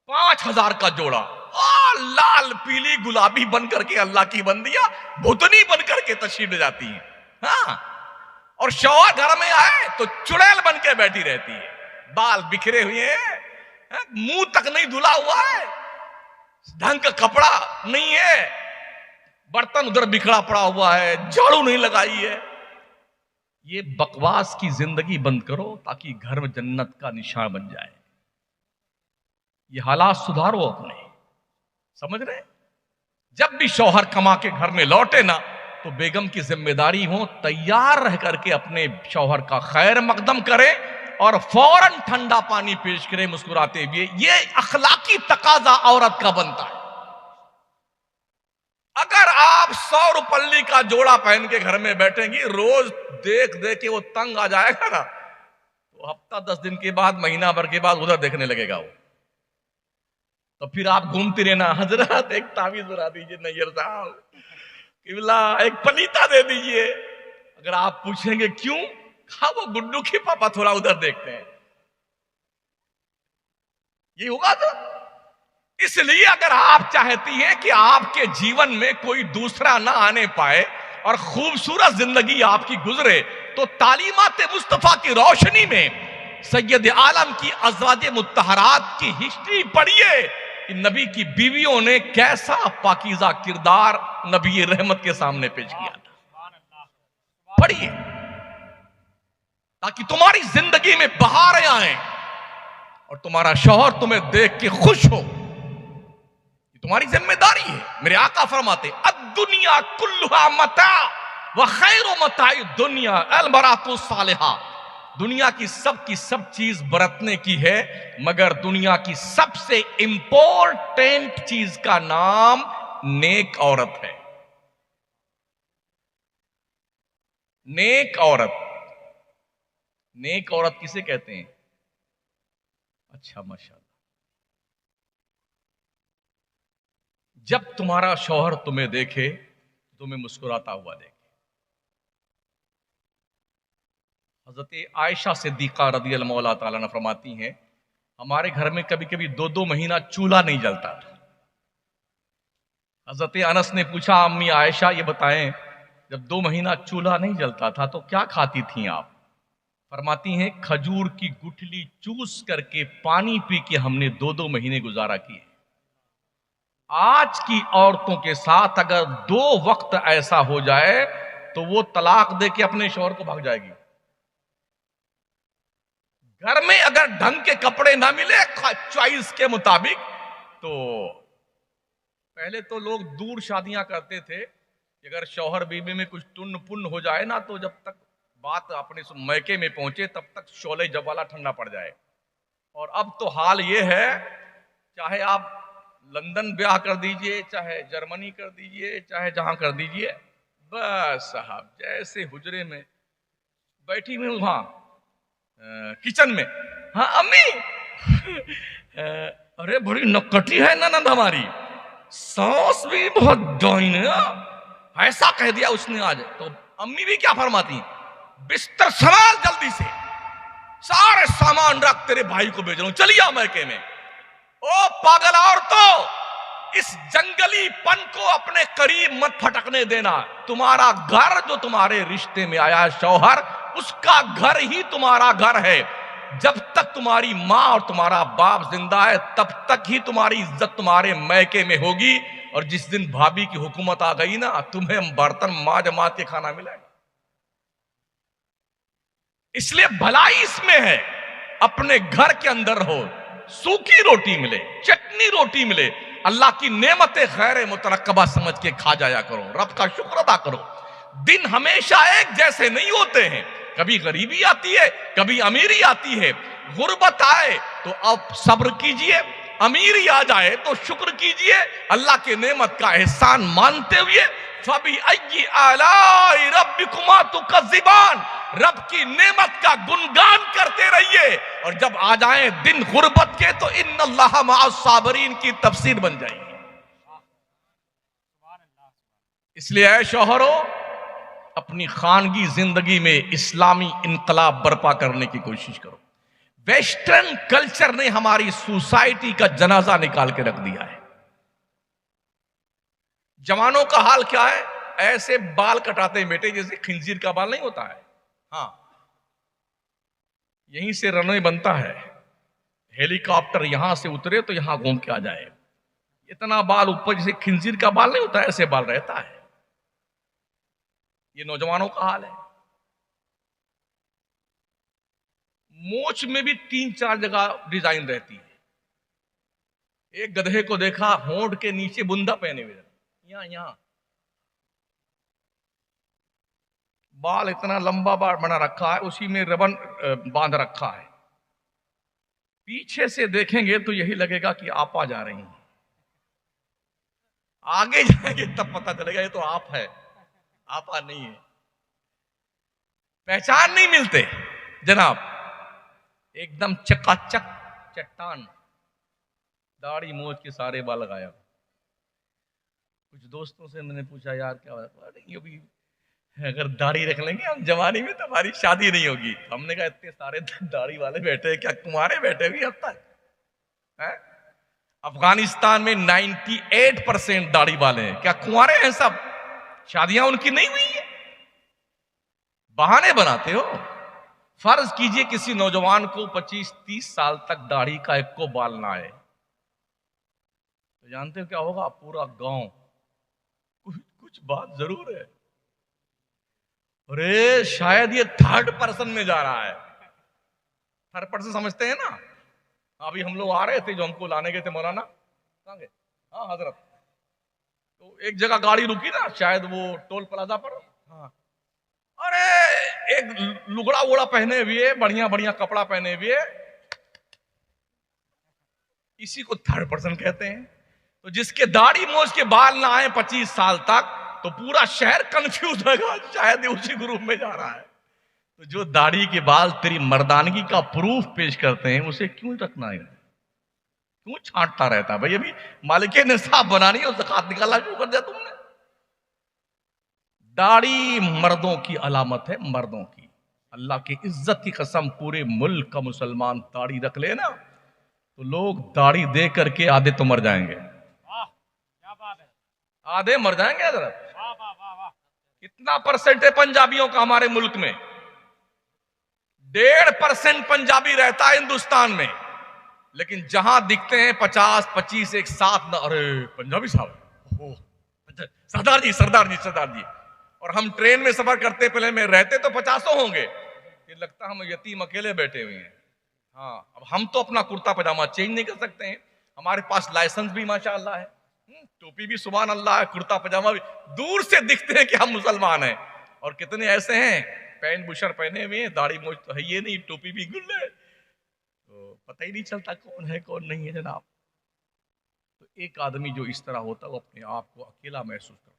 5000 का जोड़ा, और लाल पीली गुलाबी बन करके अल्लाह की बंदियां भुतनी बन करके तशरीफ ले जाती हैं। हाँ, और शौहर घर में आए तो चुड़ैल बन के बैठी रहती है, बाल बिखरे हुए हैं, मुंह तक नहीं धुला हुआ है, ढंग का कपड़ा नहीं है, बर्तन उधर बिखरा पड़ा हुआ है, झाड़ू नहीं लगाई है। ये बकवास की जिंदगी बंद करो ताकि घर में जन्नत का निशान बन जाए। ये हालात सुधारो अपने, समझ रहे? जब भी शौहर कमा के घर में लौटे ना तो बेगम की जिम्मेदारी हो तैयार रह करके अपने शौहर का खैर मकदम करे और फौरन ठंडा पानी पेश करे मुस्कुराते हुए। ये अखलाकी तकाजा औरत का बनता है। अगर आप 100 रुपल्ली का जोड़ा पहन के घर में बैठेंगी, रोज देख देख के वो तंग आ जाएगा ना, तो हफ्ता 10 दिन के बाद, महीना भर के बाद उधर देखने लगेगा वो। तो फिर आप घूमती रहना, हजरत एक तावीज बना दीजिए नैयर साहब, किबला एक पलीता दे दीजिए। अगर आप पूछेंगे क्यों, हाँ वो गुड्डू के पापा थोड़ा उधर देखते हैं, ये होगा। तो इसलिए अगर आप चाहती हैं कि आपके जीवन में कोई दूसरा ना आने पाए और खूबसूरत जिंदगी आपकी गुजरे, तो तालीमात मुस्तफा की रोशनी में सैयद आलम की अज़वाज मुत्तहरात की हिस्ट्री पढ़िए। नबी की बीवियों ने कैसा पाकीज़ा किरदार नबी रहमत के सामने पेश किया था, पढ़िए ताकि तुम्हारी जिंदगी में बहारें आए और तुम्हारा शौहर तुम्हें देख के खुश हो। तुम्हारी जिम्मेदारी है। मेरे आका फरमाते अद्दुनिया कुल्लुहा मता व खैरु मताई दुनिया अल मरातु सालिहा। दुनिया की सब चीज बरतने की है, मगर दुनिया की सबसे इंपॉर्टेंट चीज का नाम नेक औरत है। नेक औरत, नेक औरत किसे कहते हैं? अच्छा माशाल्लाह, जब तुम्हारा शौहर तुम्हें देखे तुम्हें मुस्कुराता हुआ देखे। हजरत आयशा सिद्दीका रज़ियल्लाहु मौला ताला अन्हा फरमाती हैं, हमारे घर में कभी कभी 2-2 महीना चूल्हा नहीं जलता था। हजरत अनस ने पूछा, अम्मी आयशा ये बताएं, जब 2 महीना चूल्हा नहीं जलता था तो क्या खाती थी आप? फरमाती हैं, खजूर की गुठली चूस करके पानी पी के हमने 2-2 महीने गुजारा किए। आज की औरतों के साथ अगर 2 वक्त ऐसा हो जाए तो वो तलाक दे के अपने शौहर को भाग जाएगी। घर में अगर ढंग के कपड़े ना मिले चॉइस के मुताबिक, तो पहले तो लोग दूर शादियां करते थे, अगर शौहर बीवी में कुछ टुन्न पुन्न हो जाए ना, तो जब तक बात अपने मैके में पहुंचे तब तक शोले जवाला ठंडा पड़ जाए। और अब तो हाल ये है, चाहे आप लंदन ब्याह कर दीजिए, चाहे जर्मनी कर दीजिए, चाहे जहां कर दीजिए, बस साहब जैसे हुजरे में बैठी हुई वहां किचन में, हाँ अम्मी अरे बड़ी नक्कटी है ननद हमारी, सास भी बहुत डाइन है, ऐसा कह दिया उसने आज। तो अम्मी भी क्या फरमाती, बिस्तर संभाल जल्दी से, सारे सामान रख, तेरे भाई को भेज रहा हूं, चलिए मैके में। ओ पागल औरतों, इस जंगली पन को अपने करीब मत फटकने देना। तुम्हारा घर जो तुम्हारे रिश्ते में आया है शौहर, उसका घर ही तुम्हारा घर है। जब तक तुम्हारी माँ और तुम्हारा बाप जिंदा है तब तक ही तुम्हारी इज्जत तुम्हारे मैके में होगी। और जिस दिन भाभी की हुकूमत आ गई ना, तुम्हें बर्तन माज माज के खाना मिलेगा। इसलिए भलाई इसमें है, अपने घर के अंदर रहो, सूखी रोटी मिले, चटनी रोटी मिले, अल्लाह की नेमतें खैर मुतरक्कबा समझ के खा जाया करो, रब का शुक्र अदा करो। दिन हमेशा एक जैसे नहीं होते हैं, कभी गरीबी आती है, कभी अमीरी आती है। गुर्बत आए तो अब सब्र कीजिए, अमीरी आ जाए तो शुक्र कीजिए, अल्लाह के नेमत का एहसान मानते हुए फबी अय्यि आलाई रब्बिकुमा तुकज़्ज़िबान, रब की नेमत का गुणगान करते रहिए। और जब आ जाए दिन गुर्बत के तो इन्नल्लाह मअस साबिरीन की तफसीर बन जाएगी। इसलिए ऐ शौहरों, अपनी खानगी जिंदगी में इस्लामी इनकलाब बर्पा करने की कोशिश करो। वेस्टर्न कल्चर ने हमारी सोसाइटी का जनाजा निकाल के रख दिया है। जवानों का हाल क्या है, ऐसे बाल कटाते हैं बेटे जैसे खिंजीर का बाल नहीं होता है, हाँ यहीं से रनवे बनता है, हेलीकॉप्टर यहां से उतरे तो यहां घूम के आ जाए, इतना बाल ऊपर जैसे खिंजीर का बाल नहीं होता, ऐसे बाल रहता है। ये नौजवानों का हाल है। मोछ में भी 3-4 जगह डिजाइन रहती है। एक गधे को देखा, होंठ के नीचे बुंदा पहने हुए, यहां बाल इतना लंबा बाल बना रखा है, उसी में रबन बांध रखा है। पीछे से देखेंगे तो यही लगेगा कि आपा जा रही हैं, आगे जाएंगे तब पता चलेगा ये तो आप है, आपा नहीं है। पहचान नहीं मिलते जनाब, एकदम चकाचक चट्टान, दाढ़ी मोछ के सारे बाल गायब। कुछ दोस्तों से मैंने पूछा, यार क्या नहीं, अभी अगर दाढ़ी रख लेंगे हम जवानी में तो हमारी शादी नहीं होगी। हमने कहा इतने सारे दाढ़ी वाले बैठे हैं, क्या कुंवारे बैठे हुए अब तक है? अफगानिस्तान में 98% दाढ़ी वाले हैं, क्या कुंवारे हैं सब? शादियां उनकी नहीं हुई है, बहाने बनाते हो। फर्ज कीजिए किसी नौजवान को 25-30 साल तक दाढ़ी का एक को बाल ना आए, तो जानते हो क्या होगा? पूरा गांव कुछ बात जरूर है, अरे शायद ये थर्ड पर्सन में जा रहा है। थर्ड पर्सन समझते हैं ना? अभी हम लोग आ रहे थे, जो हमको लाने गए थे मौलाना, कहाँ गए? हाँ हजरत, तो एक जगह गाड़ी रुकी ना, शायद वो टोल प्लाजा पर, हाँ, अरे एक लुगड़ा वुगड़ा पहने हुए, बढ़िया बढ़िया कपड़ा पहने हुए, इसी को थर्ड पर्सन कहते हैं। तो जिसके दाढ़ी मोछ के बाल ना आए 25 साल तक, तो पूरा शहर कंफ्यूज होगा, शायद ये उसी ग्रुप में जा रहा है। तो जो दाढ़ी के बाल तेरी मर्दानगी का प्रूफ पेश करते हैं, उसे क्यों रखना है, क्यों छांटता रहता है? भाई अभी मालिक ने साफ बनानी है, ज़कात निकालना शुरू कर दिया तुमने। दाढ़ी मर्दों की अलामत है, मर्दों की। अल्लाह की इज्जत की कसम, पूरे मुल्क का मुसलमान दाढ़ी रख ले ना, तो लोग दाढ़ी दे करके आधे तो मर जाएंगे। क्या बात है, आधे मर जाएंगे। कितना परसेंट है पंजाबियों का हमारे मुल्क में? 1.5% पंजाबी रहता है हिंदुस्तान में, लेकिन जहां दिखते हैं 50-25 एक साथ ना, अरे पंजाबी साहब, सरदार जी, सरदार जी, सरदार जी। और हम ट्रेन में सफर करते, पहले में रहते तो 50 होंगे, ये लगता हम यतीम अकेले बैठे हुए हैं। हाँ, अब हम तो अपना कुर्ता पजामा चेंज नहीं कर सकते हैं, हमारे पास लाइसेंस भी माशाअल्लाह है, टोपी भी सुभान अल्लाह है, कुर्ता पजामा भी, दूर से दिखते हैं कि हम मुसलमान हैं। और कितने ऐसे हैं पैन बुशर पहने हुए हैं, दाढ़ी मूंछ तो है ये नहीं, टोपी भी गुल है, तो पता ही नहीं चलता कौन है कौन नहीं है जनाब। तो एक आदमी जो इस तरह होता है वो अपने आप को अकेला महसूस करता है।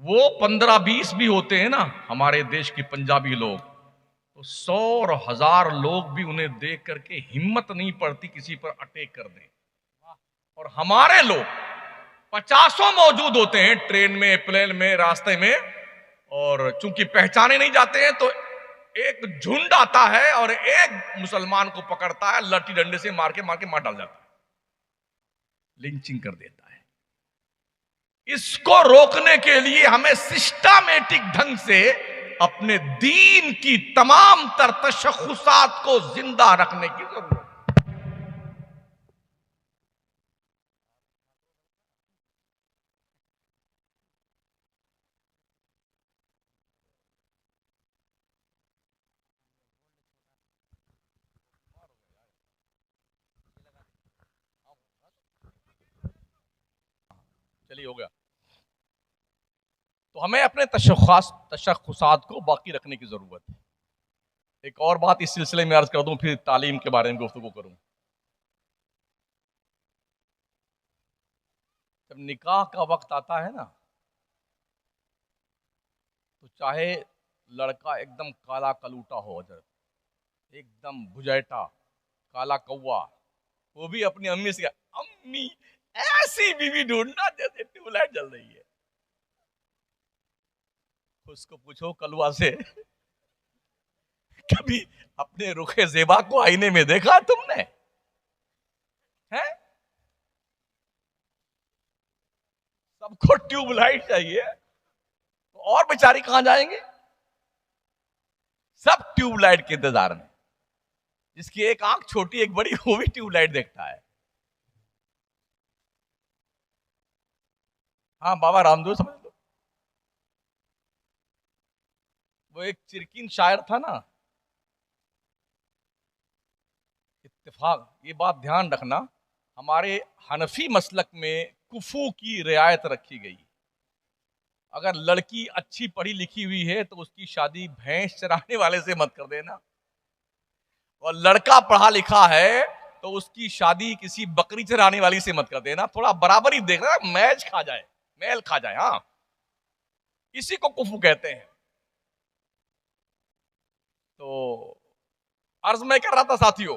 वो 15-20 भी होते हैं ना हमारे देश के पंजाबी लोग, तो 100 और 1000 लोग भी उन्हें देख करके हिम्मत नहीं पड़ती किसी पर अटैक कर दें। और हमारे लोग 50 मौजूद होते हैं ट्रेन में, प्लेन में, रास्ते में, और चूंकि पहचाने नहीं जाते हैं तो एक झुंड आता है और एक मुसलमान को पकड़ता है, लाठी डंडे से मार के मार डाल जाता है, लिंचिंग कर देता है। इसको रोकने के लिए हमें सिस्टमैटिक ढंग से अपने दीन की तमाम तर तशख्खुसात को जिंदा रखने की जरूरत है। चलिए, हो गया। तो हमें अपने तशख्खुसात को बाकी रखने की जरूरत है। एक और बात इस सिलसिले में अर्ज कर दूं, फिर तालीम के बारे में गुफ्तगू करूं। जब निकाह का वक्त आता है ना, तो चाहे लड़का एकदम काला कलूटा हो, एकदम भुजैटा, काला कौवा, वो भी अपनी अम्मी से, अम्मी ऐसी बीवी ढूंढना जैसे ट्यूबलाइट जल रही है। उसको पूछो कलवा से, कभी अपने रुखे ज़ेबा को आईने में देखा तुमने? हैं? सबको ट्यूबलाइट चाहिए, तो और बेचारी कहां जाएंगे? सब ट्यूबलाइट के इंतजार में। जिसकी एक आंख छोटी एक बड़ी, वो भी ट्यूबलाइट देखता है। हाँ, बाबा रामदेव समझ लो। वो एक चिरकिन शायर था ना, इत्तेफाक, ये बात ध्यान रखना, हमारे हनफी मसलक में कुफू की रियायत रखी गई। अगर लड़की अच्छी पढ़ी लिखी हुई है तो उसकी शादी भैंस चराने वाले से मत कर देना, और लड़का पढ़ा लिखा है तो उसकी शादी किसी बकरी चराने वाली से मत कर देना। थोड़ा बराबरी देखना, मैच खा जाए, मेल खा जाए। हाँ, इसी को कुफू कहते हैं। तो अर्ज मैं कर रहा था साथियों,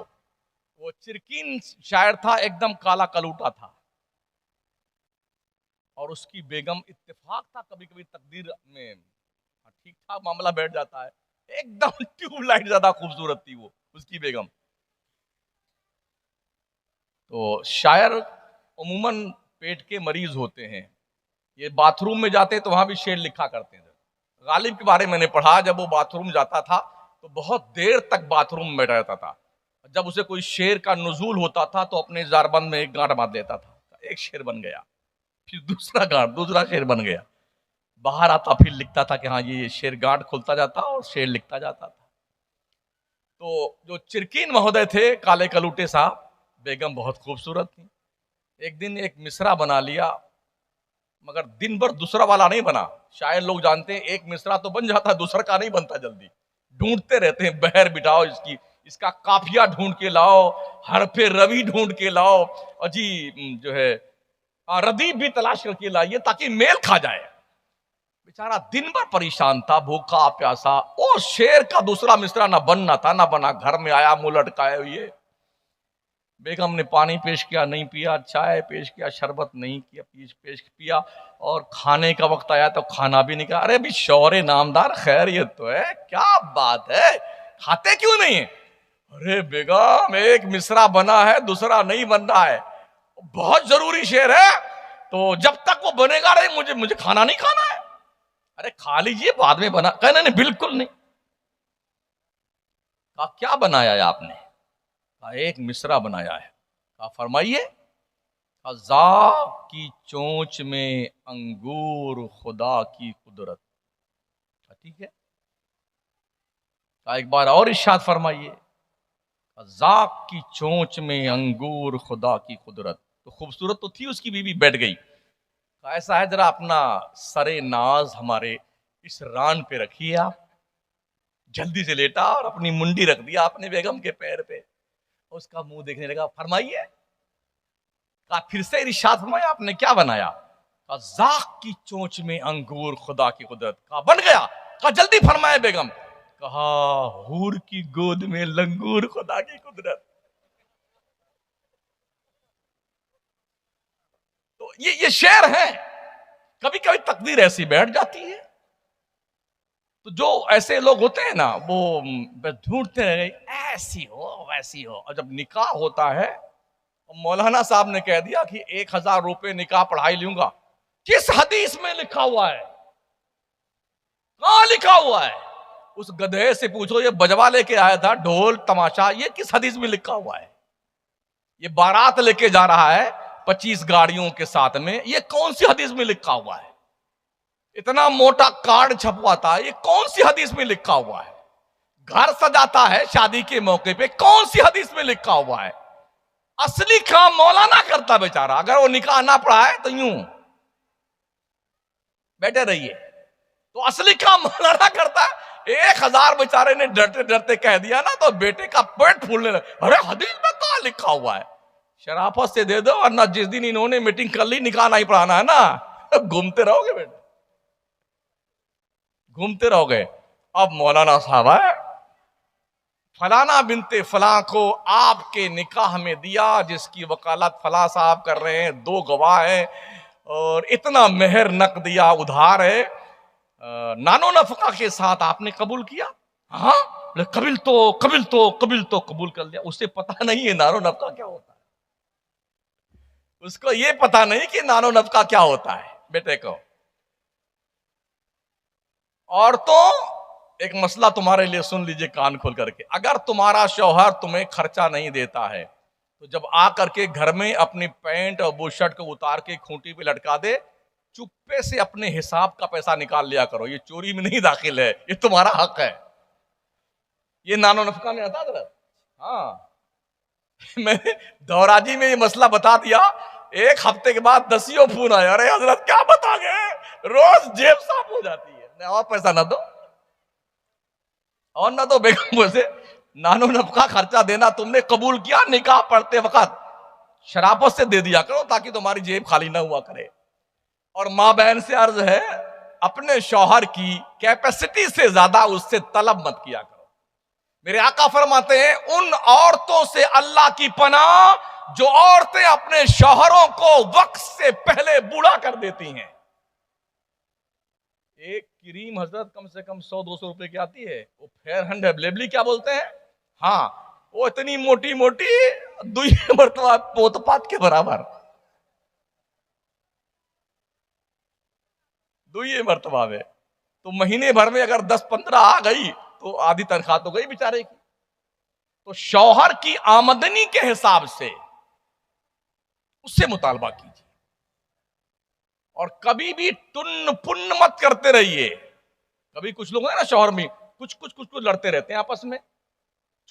वो चिरकिन शायर था, एकदम काला कलूटा था, और उसकी बेगम, इत्तेफाक था कभी कभी तकदीर में ठीक ठाक मामला बैठ जाता है, एकदम ट्यूबलाइट ज्यादा खूबसूरत थी वो उसकी बेगम। तो शायर उम्मन पेट के मरीज होते हैं, ये बाथरूम में जाते तो वहां भी शेर लिखा करते हैं। गालिब के बारे में मैंने पढ़ा, जब वो बाथरूम जाता था तो बहुत देर तक बाथरूम में रहता था। जब उसे कोई शेर का नुजूल होता था तो अपने जारबंद में एक गांठ बांध लेता था, एक शेर बन गया, फिर दूसरा गांठ, दूसरा शेर बन गया। बाहर आता फिर लिखता था कि हाँ ये शेर, गांठ खुलता जाता और शेर लिखता जाता था। तो जो चिरकिन महोदय थे, काले कलूटे साहब, बेगम बहुत खूबसूरत थी। एक दिन एक मिसरा बना लिया, मगर दिन भर दूसरा वाला नहीं बना। शायर लोग जानते हैं, एक मिसरा तो बन जाता, दूसरा का नहीं बनता जल्दी, ढूंढते रहते हैं, बहर बिठाओ इसकी, इसका काफिया ढूंढ के लाओ, हरफे रवि ढूंढ के लाओ, और जी जो है रदीफ भी तलाश करके लाइए ताकि मेल खा जाए। बेचारा दिन भर परेशान था, भूखा प्यासा। ओ शेर का दूसरा मिसरा ना बनना था ना बना, घर में आया मुंह लटकाए हुए, बेगम ने पानी पेश किया, नहीं पिया, चाय पेश किया, शरबत नहीं किया, पेश पिया, और खाने का वक्त आया तो खाना भी नहीं खाया। अरे अभी शौहरे नामदार, खैरियत तो है, क्या बात है, खाते क्यों नहीं है? अरे बेगम एक मिसरा बना है, दूसरा नहीं बन रहा है, बहुत जरूरी शेर है, तो जब तक वो बनेगा नहीं मुझे खाना नहीं खाना है। अरे खा लीजिए, बाद में बना। कहने नहीं, बिल्कुल नहीं। कहा क्या बनाया है आपने? कहा एक मिसरा बनाया है। कहा फरमाइए। कहा की चोंच में अंगूर खुदा की कुदरत। ठीक है। कहा एक बार और इरशाद फरमाइए। जाक की चोंच में अंगूर खुदा की कुदरत। तो खूबसूरत तो थी उसकी बीवी, बैठ गई। ऐसा है, जरा अपना सरे नाज हमारे इस रान पे रखिए आप। जल्दी से लेटा और अपनी मुंडी रख दिया अपने बेगम के पैर पे, उसका मुंह देखने लगा। फरमाइए। कहा फिर से इरशाद फरमाया, आपने क्या बनाया? कहा जाक की चोंच में अंगूर खुदा की कुदरत। कहा बन गया। कहा जल्दी फरमाए बेगम। कहा हूर की गोद में लंगूर खुदा की कुदरत। तो ये शेर है। कभी कभी तकदीर ऐसी बैठ जाती है, तो जो ऐसे लोग होते हैं ना, वो ढूंढते रहे ऐसी हो वैसी हो, और जब निकाह होता है, मौलाना साहब ने कह दिया कि 1000 रुपए निकाह पढ़ाई लूंगा। किस हदीस में लिखा हुआ है? कहां लिखा हुआ है? उस गधे से पूछो, ये बजवा लेके आया था ढोल तमाशा, ये किस हदीस में लिखा हुआ है? ये बारात लेके जा रहा है 25 गाड़ियों के साथ में, ये कौन सी हदीस में लिखा हुआ है? इतना मोटा कार्ड छपवाता है, ये कौन सी हदीस में लिखा हुआ है? घर सजाता है शादी के मौके पे, कौन सी हदीस में लिखा हुआ है? असली काम मौलाना करता बेचारा। अगर वो निकाह ना पढ़ा है तो यूं बैठे रहिए, तो असली काम मौलाना करता है। 1000 बेचारे ने डरते डरते कह दिया ना, तो बेटे का पेट फूलने लगा। अरे हदीस में कहां लिखा हुआ है? शराफत से दे दो, वरना जिस दिन इन्होंने मीटिंग कर ली, निकाह नहीं पढ़ाना है ना, घूमते रहोगे बेटे, घूमते रहोगे। अब मौलाना साहब है, फलाना बिनते फला को आपके निकाह में दिया, जिसकी वकालत फला साहब कर रहे हैं, 2 गवाह हैं, और इतना मेहर नक दिया, उधार है, नानो नफका के साथ आपने कबूल किया? हाँ, कबिल तो कबूल कर लिया। उसे पता नहीं है नानो नफका क्या होता है, उसको ये पता नहीं कि नानो नफका क्या होता है। बेटे को और तो एक मसला तुम्हारे लिए सुन लीजिए कान खोल करके। अगर तुम्हारा शौहर तुम्हें खर्चा नहीं देता है, तो जब आ करके घर में अपनी पैंट और बुशर्ट को उतार के खूंटी पे लटका दे, चुप्पे से अपने हिसाब का पैसा निकाल लिया करो। ये चोरी में नहीं दाखिल है, ये तुम्हारा हक है। ये नानो नफका में आता था। हाँ, मैंने दौराजी में ये मसला बता दिया, 1 हफ्ते के बाद 10 फोन आया, अरे हजरत क्या बता गए, रोज जेब साफ हो जाती है, और पैसा ना दो, और ना तो बेगम से नानो नफका खर्चा देना तुमने कबूल किया, निकाह पढ़ते वक्त शराफत से दे दिया करो, ताकि तुम्हारी जेब खाली ना हुआ करे। और मां बहन से अर्ज है, अपने शौहर की कैपेसिटी से ज्यादा उससे तलब मत किया करो। मेरे आका फरमाते हैं, उन औरतों से अल्लाह की पनाह जो औरतें अपने शौहरों को वक्त से पहले बूढ़ा कर देती हैं। एक क्रीम हजरत कम से कम 100-200 रुपए की आती है, वो फेयर हैंड अवेलेबली क्या बोलते हैं, हाँ, वो इतनी मोटी मोटी 2 मरतबा पोतपात के बराबर, 2 मरतबा में। तो महीने भर में अगर 10-15 आ गई तो आधी तनख्वाह तो गई बेचारे की। तो शौहर की आमदनी के हिसाब से उससे मुतालबा कीजिए, और कभी भी टुन्न पुन्न मत करते रहिए। कभी कुछ लोग हैं ना शौहर में कुछ लड़ते रहते हैं आपस में।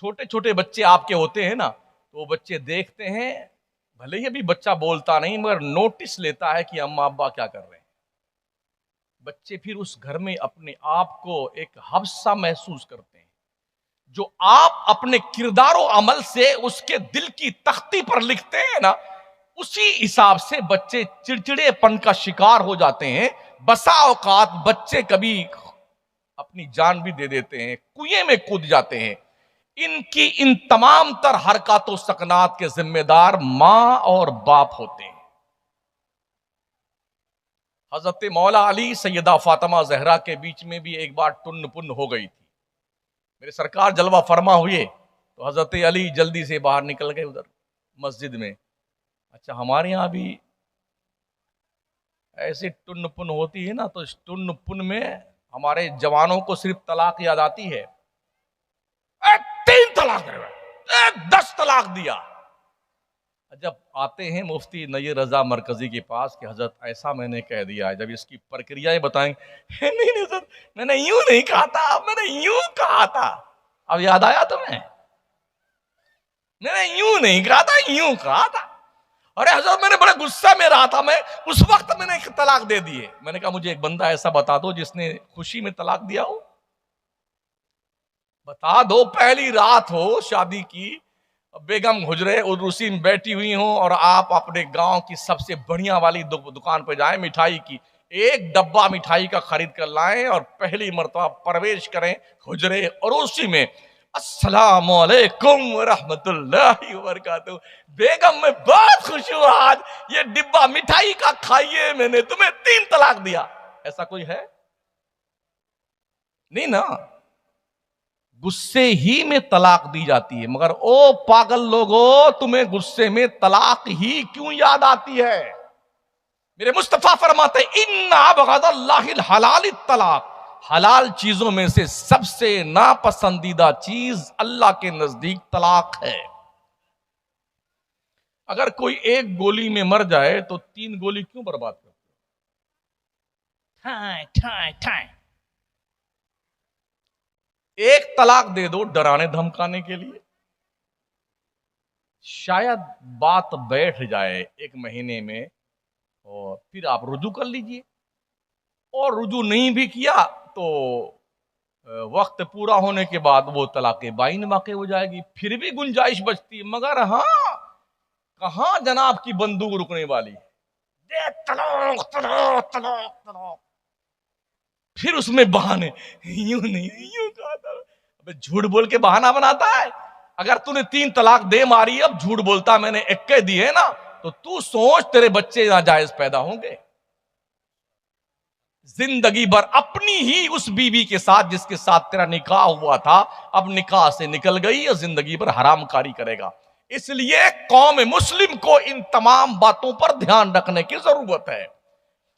छोटे छोटे बच्चे आपके होते हैं ना, तो वो बच्चे देखते हैं, भले ही अभी बच्चा बोलता नहीं मगर नोटिस लेता है कि अम्मा अब्बा क्या कर रहे हैं। बच्चे फिर उस घर में अपने आप को एक हफ्सा महसूस करते हैं। जो आप अपने किरदारो अमल से उसके दिल की तख्ती पर लिखते हैं ना, उसी हिसाब से बच्चे चिड़चिड़ेपन का शिकार हो जाते हैं। बसा औकात बच्चे कभी अपनी जान भी दे देते हैं, कुएं में कूद जाते हैं। इनकी इन तमाम तर हरकतों सकनात के जिम्मेदार मां और बाप होते हैं। हजरत मौला अली सैयदा फातिमा जहरा के बीच में भी एक बार टुन्न पुन्न हो गई थी। मेरे सरकार जलवा फरमा हुए तो हजरत अली जल्दी से बाहर निकल गए उधर मस्जिद में। अच्छा, हमारे यहां भी ऐसे टुन्न पुन्न होती है ना, तो इस टुन्न पुन्न में हमारे जवानों को सिर्फ तलाक याद आती है। 3 तलाक, 10 तलाक दिया। जब आते हैं मुफ्ती नय्यर रजा मरकजी के पास कि हजरत ऐसा मैंने कह दिया है, जब इसकी प्रक्रियाएं बताएंगे, नहीं सर मैंने यूं नहीं कहा था, मैंने यूं कहा था। अब याद आया तुम्हें? मैंने यूं नहीं कहा था, यूं कहा था। अरे हजरत मैंने बड़े गुस्सा में रहा था, मैं उस वक्त मैंने तलाक दे दिए। मैंने कहा मुझे एक बंदा ऐसा बता दो जिसने खुशी में तलाक दिया हो, बता दो। पहली रात हो शादी की, बेगम हुजरे उर्वशी में बैठी हुई हो और आप अपने गांव की सबसे बढ़िया वाली दुकान पर जाएं, मिठाई की एक डब्बा मिठाई का खरीद कर लाएं और पहली मर्तबा प्रवेश करें हुजरे उर्वशी में। अस्सलामु अलैकुम रहमतुल्लाहि व बरकातहू। बेगम मैं बहुत खुश हूं, आज ये डिब्बा मिठाई का खाइए, मैंने तुम्हें 3 तलाक दिया। ऐसा कोई है? नहीं ना। गुस्से ही में तलाक दी जाती है। मगर ओ पागल लोगों, तुम्हें गुस्से में तलाक ही क्यों याद आती है? मेरे मुस्तफा फरमाते इन्ना बगदल्लाहिल हलाल तलाक, हलाल चीजों में से सबसे नापसंदीदा चीज अल्लाह के नजदीक तलाक है। अगर कोई एक गोली में मर जाए तो 3 गोली क्यों बर्बाद करते? ठाए ठाए ठाए। एक तलाक दे दो डराने धमकाने के लिए, शायद बात बैठ जाए 1 महीने में और फिर आप रुजू कर लीजिए। और रुजू नहीं भी किया तो वक्त पूरा होने के बाद वो तलाक़े बाइन वाक़ई हो जाएगी, फिर भी गुंजाइश बचती है। मगर हाँ, कहां जनाब की बंदूक रुकने वाली है, दे तलाक तलाक तलाक तलाक। फिर उसमें बहाने, यूं नहीं यूं कहा था। अबे झूठ बोल के बहाना बनाता है। अगर तूने 3 तलाक दे मारी, अब झूठ बोलता मैंने 1 दी है ना, तो तू सोच तेरे बच्चे नाजायज पैदा होंगे। जिंदगी भर अपनी ही उस बीवी के साथ जिसके साथ तेरा निकाह हुआ था, अब निकाह से निकल गई और जिंदगी भर हरामकारी करेगा। इसलिए कौम मुस्लिम को इन तमाम बातों पर ध्यान रखने की जरूरत है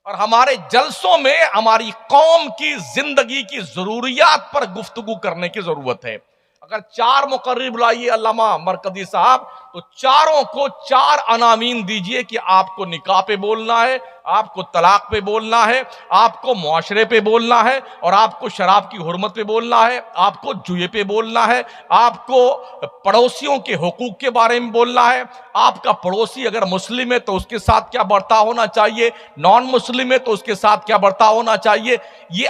और हमारे जलसों में हमारी कौम की जिंदगी की जरूरियात पर गुफ्तगू करने की जरूरत है। अगर 4 मुकर्रिर बुलाइए अल्लामा मरकजी साहब, तो चारों को 4 अनामीन दीजिए कि आपको निकाह पे बोलना है, आपको तलाक पे बोलना है, आपको मुआशरे पे बोलना है, और आपको शराब की हुर्मत पे बोलना है, आपको जुए पे बोलना है, आपको पड़ोसियों के हुकूक के बारे में बोलना है। आपका पड़ोसी अगर मुस्लिम है तो उसके साथ क्या बर्ताव होना चाहिए, नॉन मुस्लिम है तो उसके साथ क्या बर्ताव होना चाहिए। ये